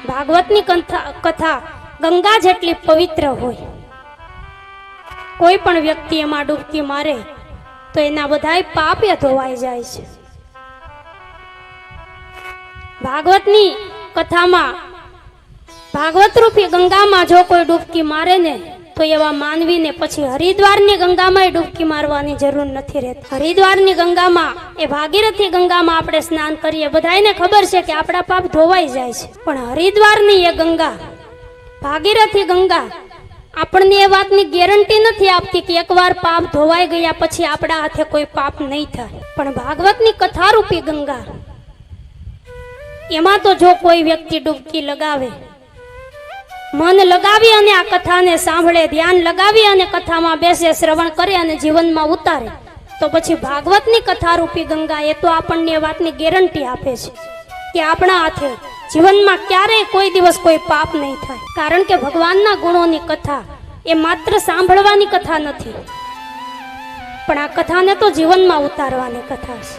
ભાગવતની કથા ગંગા જેટલી પવિત્ર હોય. કોઈ પણ વ્યક્તિ એમાં ડૂબકી મારે તો એના બધાય પાપે ધોવાઈ જાય છે. ભાગવતની કથામાં ભાગવત રૂપી ગંગામાં જો કોઈ ડૂબકી મારે ને તો એવા માનવીને પછી હરિદ્વારની ગંગામાં ડૂબકી મારવાની જરૂર નથી રહેતી. હરિદ્વારની ગંગામાં એ ભાગીરથી ગંગામાં આપણે સ્નાન કરીએ, બધાને ખબર છે કે આપણા પાપ ધોવાઈ જાય છે. પણ હરિદ્વારની એ ગંગા, ભાગીરથી ગંગા આપણને એ વાતની ગેરંટી નથી આપતી કે એકવાર પાપ ધોવાઈ ગયા પછી આપણા હાથે કોઈ પાપ નહીં થાય. પણ ભાગવતની કથા રૂપી ગંગા, એમાં તો જો કોઈ વ્યક્તિ ડૂબકી લગાવે, મન લગાવી અને આ કથાને સાંભળે, ધ્યાન લગાવી અને કથામાં બેસે, શ્રવણ કરે અને જીવનમાં ઉતારે, તો પછી ભાગવતની કથા રૂપી ગંગા એ તો આપણને એ વાતની ગેરંટી આપે છે કે આપણા હાથે જીવનમાં ક્યારેય કોઈ દિવસ કોઈ પાપ નહીં થાય. કારણ કે ભગવાનના ગુણોની કથા એ માત્ર સાંભળવાની કથા નથી, પણ આ કથાને તો જીવનમાં ઉતારવાની કથા છે.